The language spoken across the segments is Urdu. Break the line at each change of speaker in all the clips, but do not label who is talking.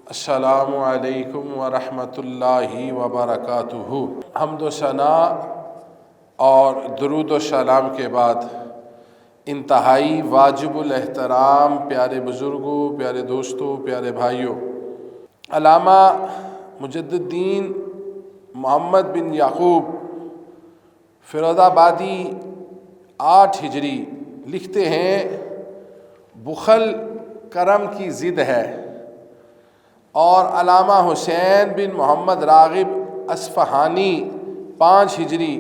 السلام علیکم ورحمۃ اللہ وبرکاتہ۔ حمد و ثنا اور درود و سلام کے بعد انتہائی واجب الاحترام پیارے بزرگوں، پیارے دوستوں، پیارے بھائیوں، علامہ مجدد الدین محمد بن یعقوب فیروز آبادی 8 ہجری لکھتے ہیں، بخل کرم کی ضد ہے۔ اور علامہ حسین بن محمد راغب اصفہانی 5 ہجری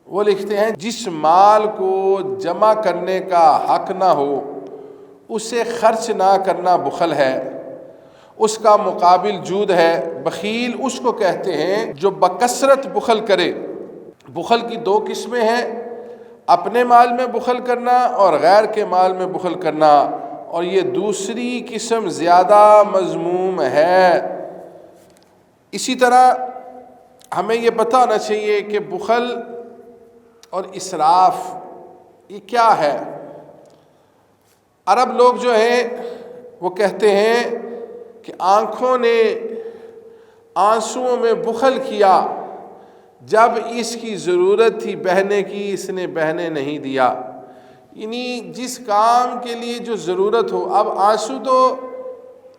وہ لکھتے ہیں، جس مال کو جمع کرنے کا حق نہ ہو اسے خرچ نہ کرنا بخل ہے، اس کا مقابل جود ہے۔ بخیل اس کو کہتے ہیں جو بکثرت بخل کرے۔ بخل کی 2 قسمیں ہیں، اپنے مال میں بخل کرنا اور غیر کے مال میں بخل کرنا، اور یہ دوسری قسم زیادہ مذموم ہے۔ اسی طرح ہمیں یہ پتہ ہونا چاہیے کہ بخل اور اسراف یہ کیا ہے۔ عرب لوگ جو ہیں وہ کہتے ہیں کہ آنکھوں نے آنسوؤں میں بخل کیا، جب اس کی ضرورت تھی بہنے کی اس نے بہنے نہیں دیا۔ یعنی جس کام کے لیے جو ضرورت ہو، اب آنسو تو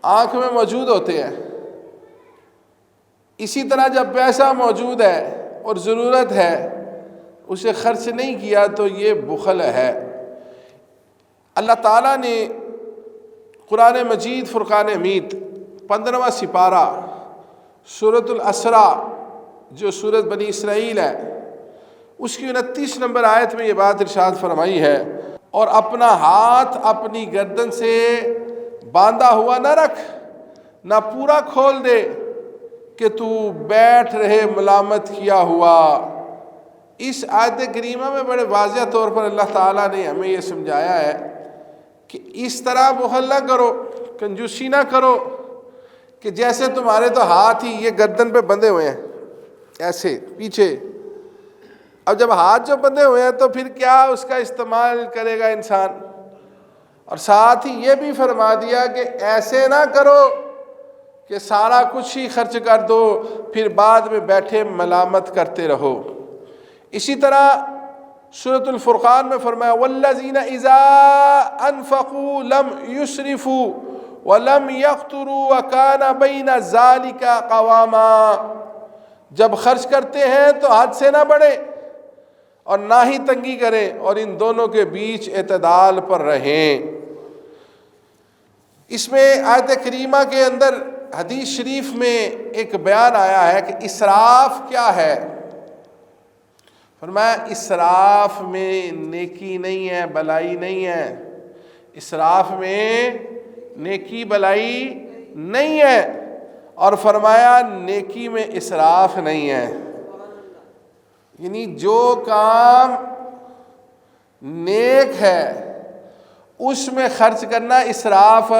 آنکھ میں موجود ہوتے ہیں، اسی طرح جب پیسہ موجود ہے اور ضرورت ہے اسے خرچ نہیں کیا تو یہ بخل ہے۔ اللہ تعالیٰ نے قرآن مجید فرقان حمید 15واں سپارہ سورۃ الاسراء جو سورۃ بنی اسرائیل ہے، اس کی 29 نمبر آیت میں یہ بات ارشاد فرمائی ہے، اور اپنا ہاتھ اپنی گردن سے باندھا ہوا نہ رکھ، نہ پورا کھول دے کہ تو بیٹھ رہے ملامت کیا ہوا۔ اس آیت کریمہ میں بڑے واضح طور پر اللہ تعالیٰ نے ہمیں یہ سمجھایا ہے کہ اس طرح بخل نہ کرو، کنجوسی نہ کرو کہ جیسے تمہارے تو ہاتھ ہی یہ گردن پہ بندھے ہوئے ہیں ایسے پیچھے۔ اب جب ہاتھ جو بندھے ہوئے ہیں تو پھر کیا اس کا استعمال کرے گا انسان؟ اور ساتھ ہی یہ بھی فرما دیا کہ ایسے نہ کرو کہ سارا کچھ ہی خرچ کر دو پھر بعد میں بیٹھے ملامت کرتے رہو۔ اسی طرح سورۃ الفرقان میں فرمایا والذین اذا انفقوا لم یسرفوا ولم یقتروا وکان بین ذلک قواما۔ جب خرچ کرتے ہیں تو حد سے نہ بڑھیں اور نہ ہی تنگی کریں، اور ان دونوں کے بیچ اعتدال پر رہیں۔ اس میں آیت کریمہ کے اندر حدیث شریف میں ایک بیان آیا ہے کہ اسراف کیا ہے۔ فرمایا اسراف میں نیکی نہیں ہے، بلائی نہیں ہے۔ اسراف میں نیکی بلائی نہیں ہے، اور فرمایا نیکی میں اسراف نہیں ہے۔ یعنی جو کام نیک ہے اس میں خرچ کرنا اسراف،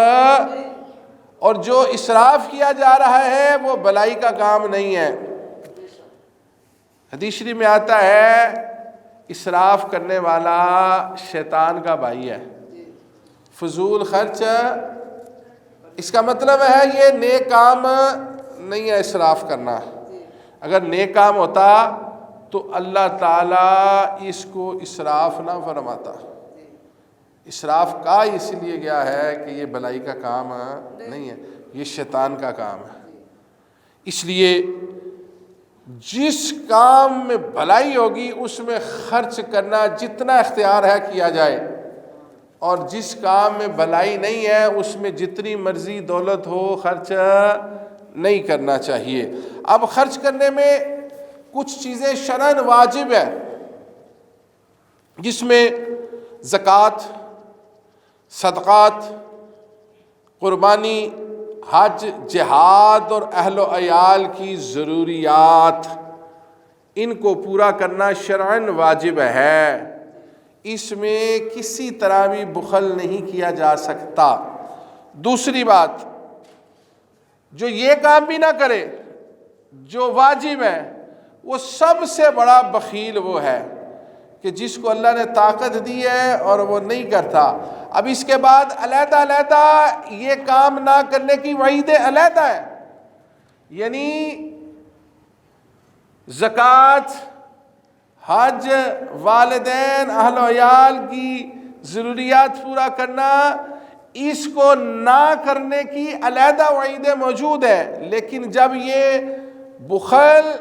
اور جو اسراف کیا جا رہا ہے وہ بلائی کا کام نہیں ہے۔ حدیث شریف میں آتا ہے اسراف کرنے والا شیطان کا بھائی ہے۔ فضول خرچ، اس کا مطلب ہے یہ نیک کام نہیں ہے اسراف کرنا۔ اگر نیک کام ہوتا تو اللہ تعالیٰ اس کو اسراف نہ فرماتا۔ اسراف کا اس لیے گیا ہے کہ یہ بلائی کا کام نہیں ہے، یہ شیطان کا کام ہے۔ اس لیے جس کام میں بھلائی ہوگی اس میں خرچ کرنا جتنا اختیار ہے کیا جائے، اور جس کام میں بھلائی نہیں ہے اس میں جتنی مرضی دولت ہو خرچ نہیں کرنا چاہیے۔ اب خرچ کرنے میں کچھ چیزیں شرعاً واجب ہے، جس میں زکوٰۃ، صدقات، قربانی، حج، جہاد اور اہل و عیال کی ضروریات، ان کو پورا کرنا شرعاً واجب ہے۔ اس میں کسی طرح بھی بخل نہیں کیا جا سکتا۔ دوسری بات، جو یہ کام بھی نہ کرے جو واجب ہے، وہ سب سے بڑا بخیل وہ ہے کہ جس کو اللہ نے طاقت دی ہے اور وہ نہیں کرتا۔ اب اس کے بعد علیحدہ علیحدہ یہ کام نہ کرنے کی وعیدیں علیحدہ ہے، یعنی زکوٰۃ، حج، والدین، اہل و عیال کی ضروریات پورا کرنا، اس کو نہ کرنے کی علیحدہ وعیدیں موجود ہیں، لیکن جب یہ بخل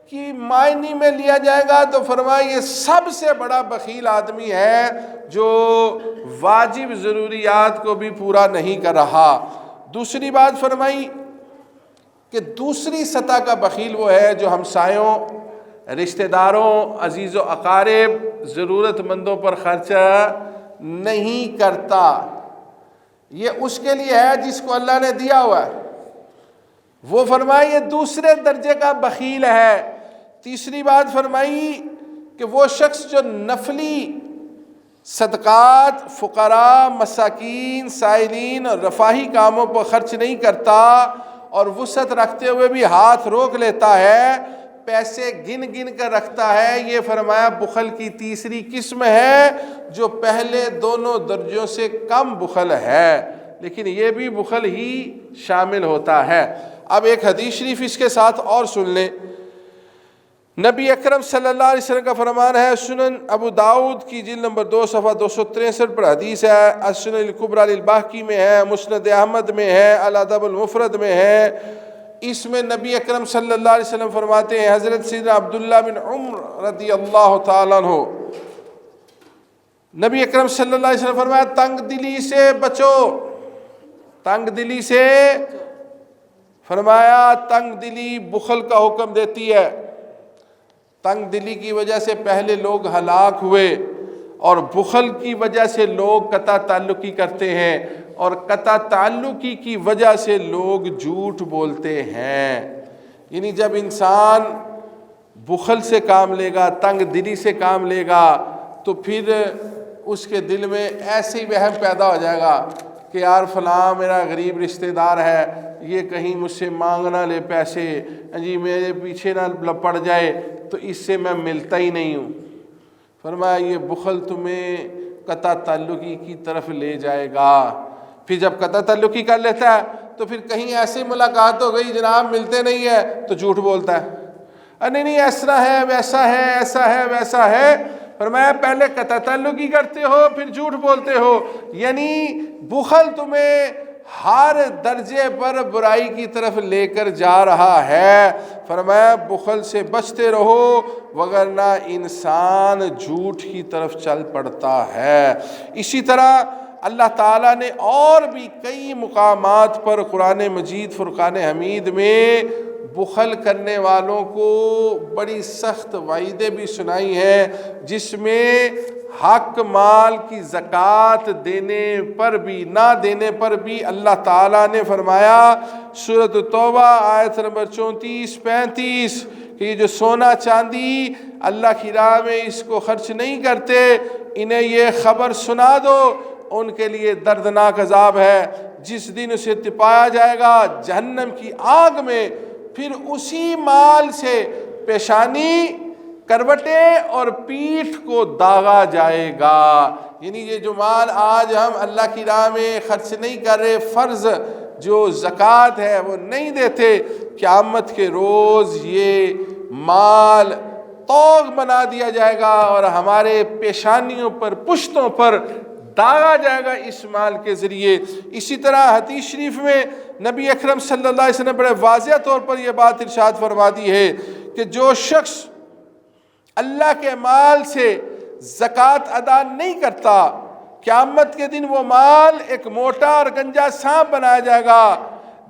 کی معنی میں لیا جائے گا تو فرمایا یہ سب سے بڑا بخیل آدمی ہے جو واجب ضروریات کو بھی پورا نہیں کر رہا۔ دوسری بات فرمائی کہ دوسری سطح کا بخیل وہ ہے جو ہمسایوں، رشتہ داروں، عزیز و اقارب، ضرورت مندوں پر خرچہ نہیں کرتا۔ یہ اس کے لیے ہے جس کو اللہ نے دیا ہوا ہے، وہ فرمائی یہ دوسرے درجے کا بخیل ہے۔ تیسری بات فرمائی کہ وہ شخص جو نفلی صدقات، فقراء، مساکین، سائلین اور رفاہی کاموں پر خرچ نہیں کرتا اور وسعت رکھتے ہوئے بھی ہاتھ روک لیتا ہے، پیسے گن گن کر رکھتا ہے، یہ فرمایا بخل کی تیسری قسم ہے جو پہلے دونوں درجوں سے کم بخل ہے، لیکن یہ بھی بخل ہی شامل ہوتا ہے۔ اب ایک حدیث شریف اس کے ساتھ اور سن لیں۔ نبی اکرم صلی اللہ علیہ وسلم کا فرمان ہے، سنن ابو داؤد کی جلد نمبر 2 صفحہ 263 پر حدیث ہے، السنن الکبریٰ للباہقی میں ہے، مسند احمد میں ہے، الادب المفرد میں ہے۔ اس میں نبی اکرم صلی اللہ علیہ وسلم فرماتے ہیں، حضرت سیدنا عبداللہ بن عمر رضی اللہ تعالیٰ عنہ، نبی اکرم صلی اللہ علیہ وسلم فرمایا تنگ دلی سے بچو، تنگ دلی سے، فرمایا تنگ دلی بخل کا حکم دیتی ہے۔ تنگ دلی کی وجہ سے پہلے لوگ ہلاک ہوئے، اور بخل کی وجہ سے لوگ قطع تعلقی کرتے ہیں، اور قطع تعلقی کی وجہ سے لوگ جھوٹ بولتے ہیں۔ یعنی جب انسان بخل سے کام لے گا، تنگ دلی سے کام لے گا، تو پھر اس کے دل میں ایسے ہی وہم پیدا ہو جائے گا کہ یار فلاں میرا غریب رشتہ دار ہے، یہ کہیں مجھ سے مانگ نہ لے پیسے، جی میرے پیچھے نہ پڑ جائے، تو اس سے میں ملتا ہی نہیں ہوں۔ فرمایا یہ بخل تمہیں قطع تعلقی کی طرف لے جائے گا۔ پھر جب قطع تعلقی کر لیتا ہے تو پھر کہیں ایسی ملاقات ہو گئی، جناب ملتے نہیں ہے، تو جھوٹ بولتا ہے، نہیں ایسا ہے، ویسا ہے، ایسا ہے، ویسا ہے۔ فرمایا پہلے قطع تعلقی کرتے ہو، پھر جھوٹ بولتے ہو، یعنی بخل تمہیں ہر درجے پر برائی کی طرف لے کر جا رہا ہے۔ فرمایا بخل سے بچتے رہو، وگرنہ انسان جھوٹ کی طرف چل پڑتا ہے۔ اسی طرح اللہ تعالیٰ نے اور بھی کئی مقامات پر قرآن مجید فرقان حمید میں بخل کرنے والوں کو بڑی سخت وعیدیں بھی سنائی ہیں، جس میں حق مال کی زکوٰۃ دینے پر بھی، نہ دینے پر بھی اللہ تعالیٰ نے فرمایا، سورۃ توبہ آیت نمبر 34-35 کہ یہ جو سونا چاندی اللہ کی راہ میں اس کو خرچ نہیں کرتے، انہیں یہ خبر سنا دو، ان کے لیے دردناک عذاب ہے، جس دن اسے تپایا جائے گا جہنم کی آگ میں، پھر اسی مال سے پیشانی، کروٹیں اور پیٹھ کو داغا جائے گا۔ یعنی یہ جو مال آج ہم اللہ کی راہ میں خرچ نہیں کر رہے، فرض جو زکوٰۃ ہے وہ نہیں دیتے، قیامت کے روز یہ مال طوق بنا دیا جائے گا اور ہمارے پیشانیوں پر، پشتوں پر داغا جائے گا اس مال کے ذریعے۔ اسی طرح حدیث شریف میں نبی اکرم صلی اللہ علیہ وسلم بڑے واضح طور پر یہ بات ارشاد فرما دی ہے کہ جو شخص اللہ کے مال سے زکوٰۃ ادا نہیں کرتا، قیامت کے دن وہ مال ایک موٹا اور گنجا سانپ بنایا جائے گا،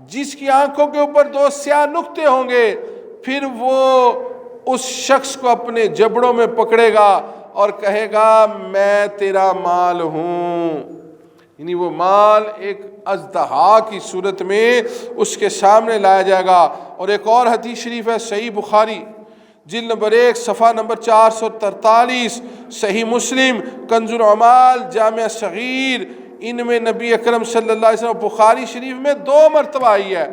جس کی آنکھوں کے اوپر 2 سیاہ نقطے ہوں گے، پھر وہ اس شخص کو اپنے جبڑوں میں پکڑے گا اور کہے گا میں تیرا مال ہوں۔ یعنی وہ مال ایک اژدہا کی صورت میں اس کے سامنے لایا جائے گا۔ اور ایک اور حدیث شریف ہے صحیح بخاری جلد نمبر 1 صفحہ نمبر 443، صحیح مسلم کنز العمال جامع صغیر، ان میں نبی اکرم صلی اللہ علیہ وسلم، بخاری شریف میں 2 مرتبہ آئی ہے،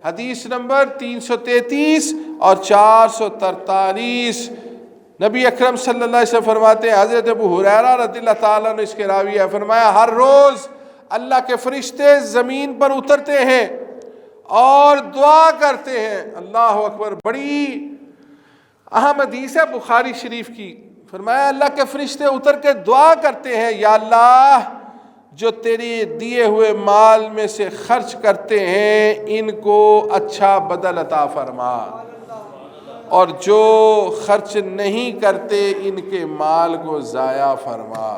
حدیث نمبر 333 اور 443، نبی اکرم صلی اللہ علیہ وسلم فرماتے ہیں، حضرت ابو ہریرہ رضی اللہ تعالیٰ عنہ اس کے راوی ہے، فرمایا ہر روز اللہ کے فرشتے زمین پر اترتے ہیں اور دعا کرتے ہیں۔ اللہ اکبر، بڑی اہم حدیث ہے بخاری شریف کی۔ فرمایا اللہ کے فرشتے اتر کے دعا کرتے ہیں، یا اللہ جو تیری دیے ہوئے مال میں سے خرچ کرتے ہیں ان کو اچھا بدل عطا فرما، اور جو خرچ نہیں کرتے ان کے مال کو ضائع فرما۔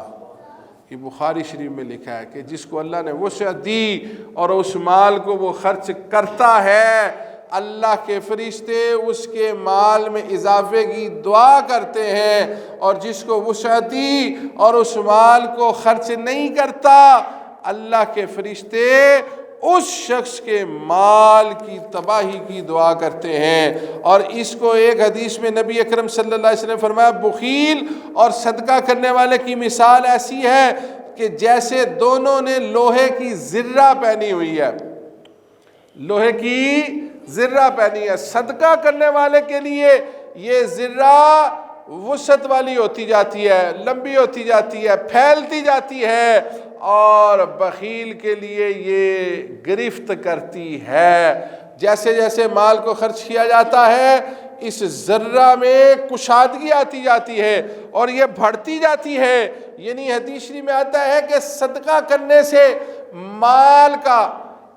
یہ بخاری شریف میں لکھا ہے کہ جس کو اللہ نے وسعت دی اور اس مال کو وہ خرچ کرتا ہے، اللہ کے فرشتے اس کے مال میں اضافے کی دعا کرتے ہیں، اور جس کو وسعت دی اور اس مال کو خرچ نہیں کرتا، اللہ کے فرشتے اس شخص کے مال کی تباہی کی دعا کرتے ہیں۔ اور اس کو ایک حدیث میں نبی اکرم صلی اللہ علیہ وسلم فرمایا، بخیل اور صدقہ کرنے والے کی مثال ایسی ہے کہ جیسے دونوں نے لوہے کی زرہ پہنی ہوئی ہے، لوہے کی زرہ پہنی ہے۔ صدقہ کرنے والے کے لیے یہ زرہ وسعت والی ہوتی جاتی ہے، لمبی ہوتی جاتی ہے، پھیلتی جاتی ہے، اور بخیل کے لیے یہ گرفت کرتی ہے۔ جیسے جیسے مال کو خرچ کیا جاتا ہے اس ذرہ میں کشادگی آتی جاتی ہے اور یہ بڑھتی جاتی ہے۔ یعنی حدیث شریف میں آتا ہے کہ صدقہ کرنے سے مال کا،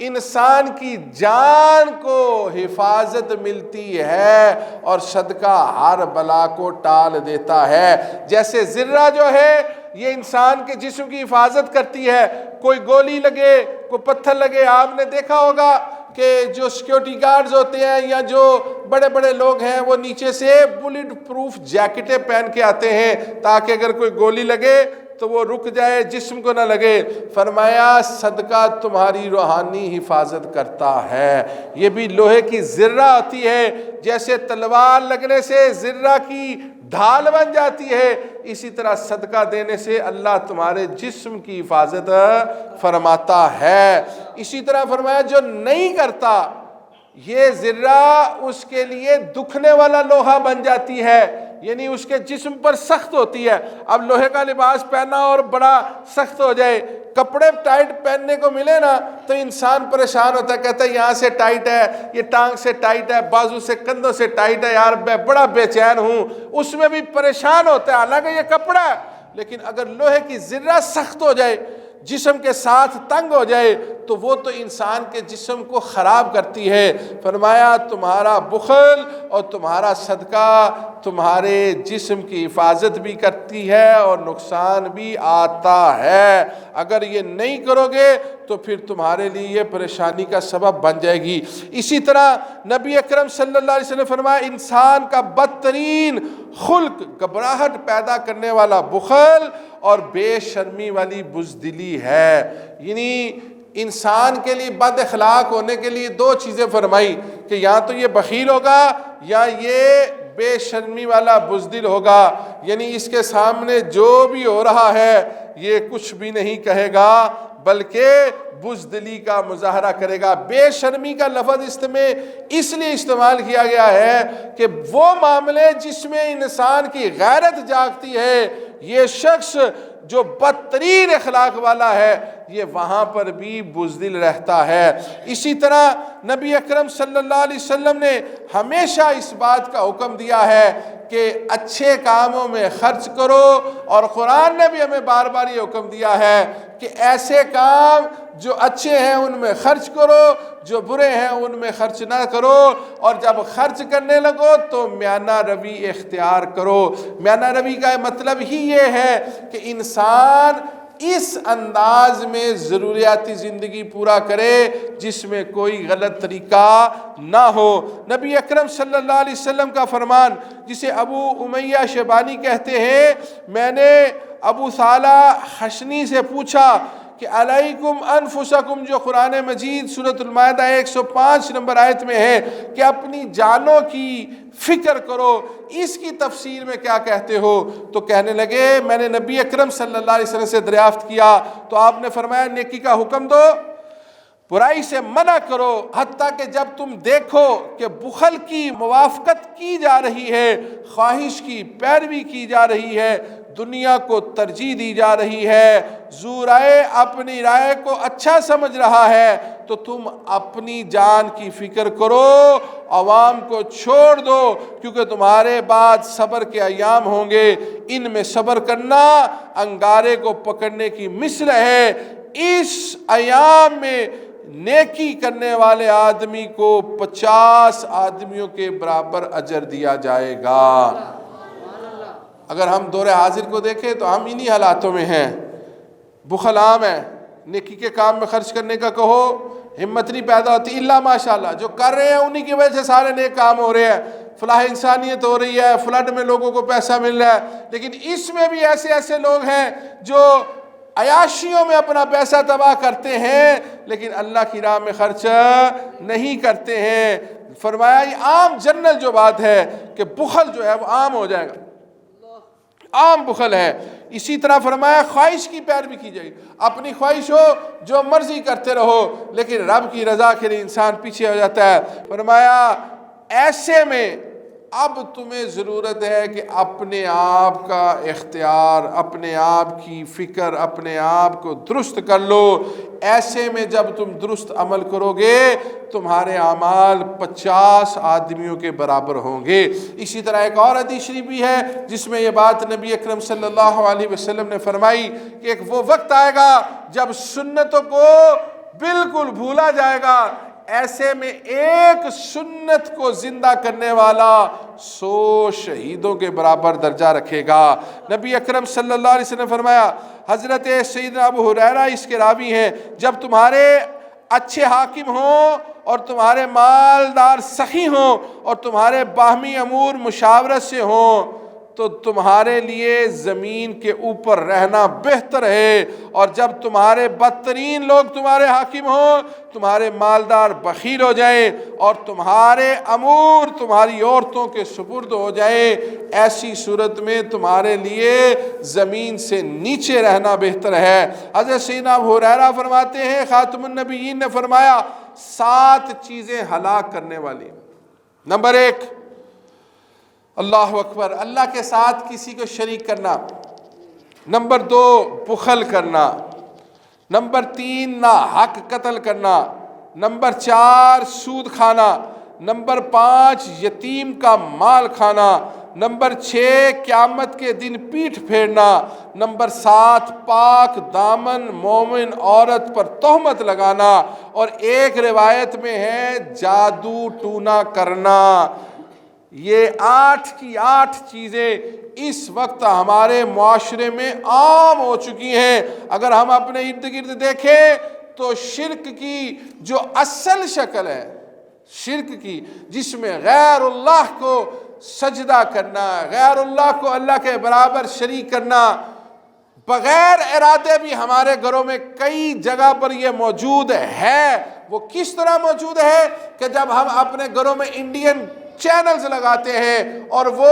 انسان کی جان کو حفاظت ملتی ہے، اور صدقہ ہر بلا کو ٹال دیتا ہے۔ جیسے ذرہ جو ہے یہ انسان کے جسم کی حفاظت کرتی ہے، کوئی گولی لگے، کوئی پتھر لگے، آپ نے دیکھا ہوگا کہ جو سیکیورٹی گارڈز ہوتے ہیں یا جو بڑے بڑے لوگ ہیں وہ نیچے سے بلٹ پروف جیکٹیں پہن کے آتے ہیں تاکہ اگر کوئی گولی لگے تو وہ رک جائے، جسم کو نہ لگے۔ فرمایا صدقہ تمہاری روحانی حفاظت کرتا ہے۔ یہ بھی لوہے کی زرہ ہوتی ہے، جیسے تلوار لگنے سے زرہ کی ڈھال بن جاتی ہے، اسی طرح صدقہ دینے سے اللہ تمہارے جسم کی حفاظت فرماتا ہے۔ اسی طرح فرمایا جو نہیں کرتا یہ زرہ اس کے لیے دکھنے والا لوہا بن جاتی ہے، یعنی اس کے جسم پر سخت ہوتی ہے۔ اب لوہے کا لباس پہنا اور بڑا سخت ہو جائے، کپڑے ٹائٹ پہننے کو ملے نا تو انسان پریشان ہوتا ہے، کہتا ہے یہاں سے ٹائٹ ہے، یہ ٹانگ سے ٹائٹ ہے، بازو سے کندھوں سے ٹائٹ ہے، یار میں بڑا بے چین ہوں، اس میں بھی پریشان ہوتا ہے، حالانکہ یہ کپڑا ہے۔ لیکن اگر لوہے کی زرہ سخت ہو جائے، جسم کے ساتھ تنگ ہو جائے تو وہ تو انسان کے جسم کو خراب کرتی ہے۔ فرمایا تمہارا بخل اور تمہارا صدقہ تمہارے جسم کی حفاظت بھی کرتی ہے اور نقصان بھی آتا ہے۔ اگر یہ نہیں کرو گے تو پھر تمہارے لیے یہ پریشانی کا سبب بن جائے گی۔ اسی طرح نبی اکرم صلی اللہ علیہ وسلم نے فرمایا انسان کا بدترین خلق، گھبراہٹ پیدا کرنے والا بخل اور بے شرمی والی بزدلی ہے۔ یعنی انسان کے لیے بد اخلاق ہونے کے لیے دو چیزیں فرمائی کہ یا تو یہ بخیل ہوگا یا یہ بے شرمی والا بزدل ہوگا، یعنی اس کے سامنے جو بھی ہو رہا ہے یہ کچھ بھی نہیں کہے گا بلکہ بزدلی کا مظاہرہ کرے گا۔ بے شرمی کا لفظ اس میں اس لیے استعمال کیا گیا ہے کہ وہ معاملے جس میں انسان کی غیرت جاگتی ہے، یہ شخص جو بدترین اخلاق والا ہے یہ وہاں پر بھی بزدل رہتا ہے۔ اسی طرح نبی اکرم صلی اللہ علیہ وسلم نے ہمیشہ اس بات کا حکم دیا ہے کہ اچھے کاموں میں خرچ کرو، اور قرآن نے بھی ہمیں بار بار یہ حکم دیا ہے کہ ایسے کام جو اچھے ہیں ان میں خرچ کرو، جو برے ہیں ان میں خرچ نہ کرو، اور جب خرچ کرنے لگو تو میانہ روی اختیار کرو۔ میانہ روی کا مطلب ہی یہ ہے کہ انسان اس انداز میں ضروریاتی زندگی پورا کرے جس میں کوئی غلط طریقہ نہ ہو۔ نبی اکرم صلی اللہ علیہ وسلم کا فرمان جسے ابو امیہ شیبانی کہتے ہیں، میں نے ابو صالح خشنی سے پوچھا کہ علیکم انفسکم، جو قرآن مجید سورۃ المائدہ 105 نمبر آیت میں ہے کہ اپنی جانوں کی فکر کرو، اس کی تفسیر میں کیا کہتے ہو؟ تو کہنے لگے میں نے نبی اکرم صلی اللہ علیہ وسلم سے دریافت کیا تو آپ نے فرمایا نیکی کا حکم دو برائی سے منع کرو، حتیٰ کہ جب تم دیکھو کہ بخل کی موافقت کی جا رہی ہے، خواہش کی پیروی کی جا رہی ہے، دنیا کو ترجیح دی جا رہی ہے، ذو رائے اپنی رائے کو اچھا سمجھ رہا ہے، تو تم اپنی جان کی فکر کرو، عوام کو چھوڑ دو، کیونکہ تمہارے بعد صبر کے ایام ہوں گے، ان میں صبر کرنا انگارے کو پکڑنے کی مثل ہے۔ اس ایام میں نیکی کرنے والے آدمی کو 50 آدمیوں کے برابر اجر دیا جائے گا۔ اگر ہم دور حاضر کو دیکھیں تو ہم انہی حالاتوں میں ہیں، بخل عام ہے، نیکی کے کام میں خرچ کرنے کا کہو ہمت نہیں پیدا ہوتی، الا ماشاءاللہ جو کر رہے ہیں انہی کی وجہ سے سارے نیک کام ہو رہے ہیں، فلاح انسانیت ہو رہی ہے، فلڈ میں لوگوں کو پیسہ مل رہا ہے، لیکن اس میں بھی ایسے لوگ ہیں جو عیاشیوں میں اپنا پیسہ تباہ کرتے ہیں لیکن اللہ کی راہ میں خرچ نہیں کرتے ہیں۔ فرمایا یہ عام جنرل جو بات ہے کہ بخل جو ہے وہ عام ہو جائے گا، عام بخل ہے۔ اسی طرح فرمایا خواہش کی پیروی کی جائے، اپنی خواہش ہو جو مرضی کرتے رہو، لیکن رب کی رضا کے لیے انسان پیچھے ہو جاتا ہے۔ فرمایا ایسے میں اب تمہیں ضرورت ہے کہ اپنے آپ کا اختیار، اپنے آپ کی فکر، اپنے آپ کو درست کر لو۔ ایسے میں جب تم درست عمل کرو گے تمہارے اعمال 50 آدمیوں کے برابر ہوں گے۔ اسی طرح ایک اور حدیث شریف بھی ہے جس میں یہ بات نبی اکرم صلی اللہ علیہ وسلم نے فرمائی کہ ایک وہ وقت آئے گا جب سنتوں کو بالکل بھولا جائے گا، ایسے میں ایک سنت کو زندہ کرنے والا 100 شہیدوں کے برابر درجہ رکھے گا۔ نبی اکرم صلی اللہ علیہ وسلم نے فرمایا، حضرت سیدنا ابو ہریرہ اس کے راوی ہیں، جب تمہارے اچھے حاکم ہوں اور تمہارے مالدار سخی ہوں اور تمہارے باہمی امور مشاورت سے ہوں تو تمہارے لیے زمین کے اوپر رہنا بہتر ہے، اور جب تمہارے بدترین لوگ تمہارے حاکم ہوں، تمہارے مالدار بخیل ہو جائیں اور تمہارے امور تمہاری عورتوں کے سپرد ہو جائیں، ایسی صورت میں تمہارے لیے زمین سے نیچے رہنا بہتر ہے۔ حضرت سیدنا ابو ہریرہ فرماتے ہیں خاتم النبیین نے فرمایا 7 چیزیں ہلاک کرنے والی۔ نمبر 1 اللہ اکبر، اللہ کے ساتھ کسی کو شریک کرنا۔ نمبر 2 بخل کرنا۔ نمبر 3 ناحق قتل کرنا۔ نمبر 4 سود کھانا۔ نمبر 5 یتیم کا مال کھانا۔ نمبر 6 قیامت کے دن پیٹھ پھیرنا۔ نمبر 7 پاک دامن مومن عورت پر تہمت لگانا، اور ایک روایت میں ہے جادو ٹونا کرنا۔ یہ 8 کی 8 چیزیں اس وقت ہمارے معاشرے میں عام ہو چکی ہیں۔ اگر ہم اپنے ارد گرد دیکھیں تو شرک کی جو اصل شکل ہے، شرک کی جس میں غیر اللہ کو سجدہ کرنا، غیر اللہ کو اللہ کے برابر شریک کرنا، بغیر ارادے بھی ہمارے گھروں میں کئی جگہ پر یہ موجود ہے۔ وہ کس طرح موجود ہے کہ جب ہم اپنے گھروں میں انڈین چینلز لگاتے ہیں اور وہ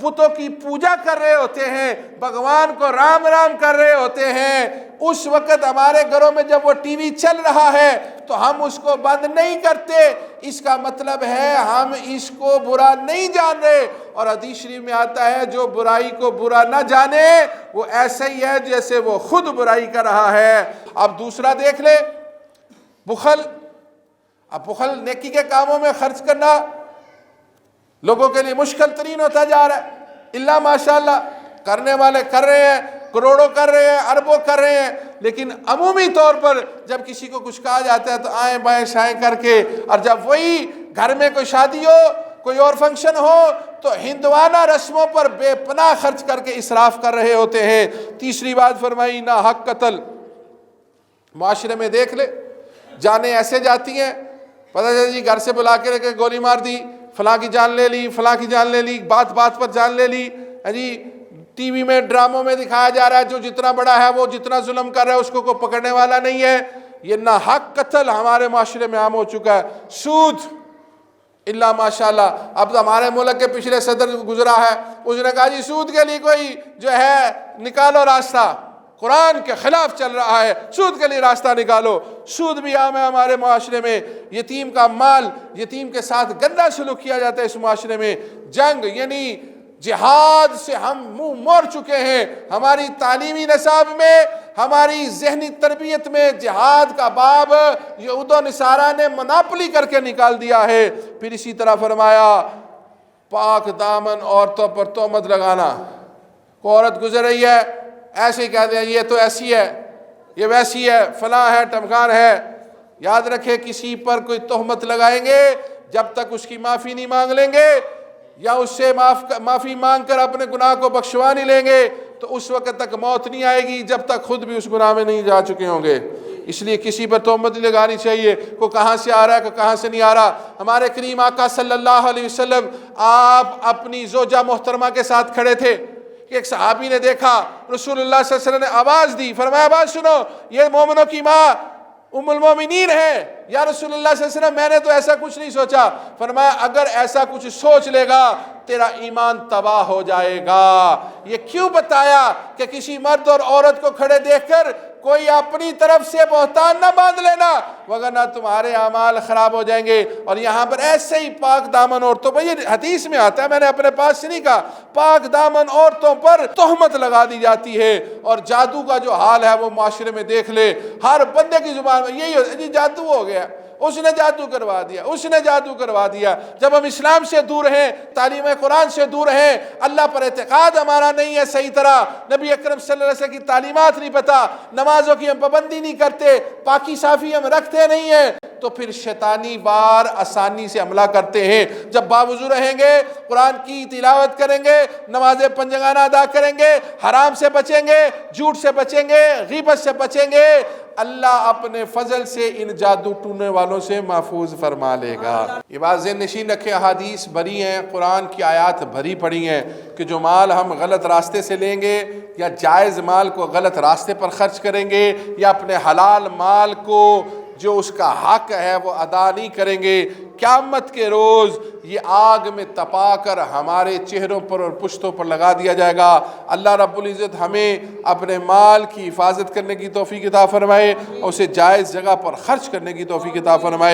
بتوں کی پوجا کر رہے ہوتے ہیں، بھگوان کو رام رام کر رہے ہوتے ہیں، اس وقت ہمارے گھروں میں جب وہ ٹی وی چل رہا ہے تو ہم اس کو بند نہیں کرتے۔ اس کا مطلب ہے ہم اس کو برا نہیں جان رہے، اور حدیث شریف میں آتا ہے جو برائی کو برا نہ جانے وہ ایسا ہی ہے جیسے وہ خود برائی کر رہا ہے۔ اب دوسرا دیکھ لے، بخل۔ اب بخل نیکی کے کاموں میں خرچ کرنا لوگوں کے لیے مشکل ترین ہوتا جا رہا ہے۔ اللہ ماشاءاللہ کرنے والے کر رہے ہیں، کروڑوں کر رہے ہیں، اربوں کر رہے ہیں، لیکن عمومی طور پر جب کسی کو کچھ کہا جاتا ہے تو آئیں بائیں شائیں کر کے، اور جب وہی گھر میں کوئی شادی ہو، کوئی اور فنکشن ہو تو ہندوانہ رسموں پر بے پناہ خرچ کر کے اسراف کر رہے ہوتے ہیں۔ تیسری بات فرمائی ناحق قتل۔ معاشرے میں دیکھ لے، جانیں ایسے جاتی ہیں، پتہ چلا جی گھر سے بلا کے گولی مار دی، فلاں کی جان لے لی، فلاں کی جان لے لی، بات بات پر جان لے لی۔ جی ٹی وی میں ڈراموں میں دکھایا جا رہا ہے جو جتنا بڑا ہے وہ جتنا ظلم کر رہا ہے اس کو کوئی پکڑنے والا نہیں ہے۔ یہ ناحق قتل ہمارے معاشرے میں عام ہو چکا ہے۔ سود، اللہ ماشاءاللہ اب ہمارے ملک کے پچھلے صدر گزرا ہے، اس نے کہا جی سود کے لیے کوئی جو ہے نکالو راستہ، قرآن کے خلاف چل رہا ہے، سود کے لیے راستہ نکالو۔ سود بھی عام ہے ہمارے معاشرے میں، یتیم کا مال، یتیم کے ساتھ گندا سلوک کیا جاتا ہے اس معاشرے میں۔ جنگ یعنی جہاد سے ہم منہ موڑ چکے ہیں۔ ہماری تعلیمی نصاب میں، ہماری ذہنی تربیت میں جہاد کا باب یہود و نصارہ نے مناپلی کر کے نکال دیا ہے۔ پھر اسی طرح فرمایا پاک دامن عورتوں پر تہمت لگانا۔ کوئی عورت گزر رہی ہے، ایسے ہی کہہ دیں یہ تو ایسی ہے، یہ ویسی ہے، فلاں ہے، ٹمکان ہے۔ یاد رکھے کسی پر کوئی تہمت لگائیں گے، جب تک اس کی معافی نہیں مانگ لیں گے یا اس سے معافی مانگ کر اپنے گناہ کو بخشوا نہیں لیں گے تو اس وقت تک موت نہیں آئے گی جب تک خود بھی اس گناہ میں نہیں جا چکے ہوں گے۔ اس لیے کسی پر تہمت نہیں لگانی چاہیے، کوئی کہاں سے آ رہا ہے کوئی کہاں سے نہیں آ رہا۔ ہمارے کریم آقا صلی اللہ علیہ وسلم آپ اپنی زوجہ محترمہ کے ساتھ کھڑے تھے کہ ایک صحابی نے دیکھا، رسول اللہ صلی اللہ علیہ وسلم نے آواز دی، فرمایا آواز سنو، یہ مومنوں کی ماں ام المومنین ہے۔ یا رسول اللہ صلی اللہ علیہ وسلم میں نے تو ایسا کچھ نہیں سوچا۔ فرمایا اگر ایسا کچھ سوچ لے گا تیرا ایمان تباہ ہو جائے گا۔ یہ کیوں بتایا کہ کسی مرد اور عورت کو کھڑے دیکھ کر کوئی اپنی طرف سے بہتان نہ باندھ لینا وگرنہ تمہارے اعمال خراب ہو جائیں گے۔ اور یہاں پر ایسے ہی پاک دامن عورتوں پر، یہ حدیث میں آتا ہے، میں نے اپنے پاس سے نہیں کہا، پاک دامن عورتوں پر تہمت لگا دی جاتی ہے۔ اور جادو کا جو حال ہے وہ معاشرے میں دیکھ لے، ہر بندے کی زبان میں یہی ہوتا ہے جی جادو ہو گیا، اس نے جادو کروا دیا، اس نے جادو کروا دیا۔ جب ہم اسلام سے دور ہیں، تعلیم قرآن سے دور ہیں، اللہ پر اعتقاد ہمارا نہیں ہے صحیح طرح، نبی اکرم صلی اللہ علیہ وسلم کی تعلیمات نہیں پتہ، نمازوں کی ہم پابندی نہیں کرتے، پاکی صافی ہم رکھتے نہیں ہیں، تو پھر شیطانی وار آسانی سے حملہ کرتے ہیں۔ جب باوضو رہیں گے، قرآن کی تلاوت کریں گے، نماز پنجگانہ ادا کریں گے، حرام سے بچیں گے، جھوٹ سے بچیں گے، غیبت سے بچیں گے، اللہ اپنے فضل سے ان جادو ٹونے والوں سے محفوظ فرما لے گا۔ یہ بات ذہن نشین رکھیں، احادیث بھری ہیں، قرآن کی آیات بھری پڑی ہیں کہ جو مال ہم غلط راستے سے لیں گے یا جائز مال کو غلط راستے پر خرچ کریں گے یا اپنے حلال مال کو جو اس کا حق ہے وہ ادا نہیں کریں گے، قیامت کے روز یہ آگ میں تپا کر ہمارے چہروں پر اور پشتوں پر لگا دیا جائے گا۔ اللہ رب العزت ہمیں اپنے مال کی حفاظت کرنے کی توفیق عطا فرمائے اور اسے جائز جگہ پر خرچ کرنے کی توفیق عطا فرمائے۔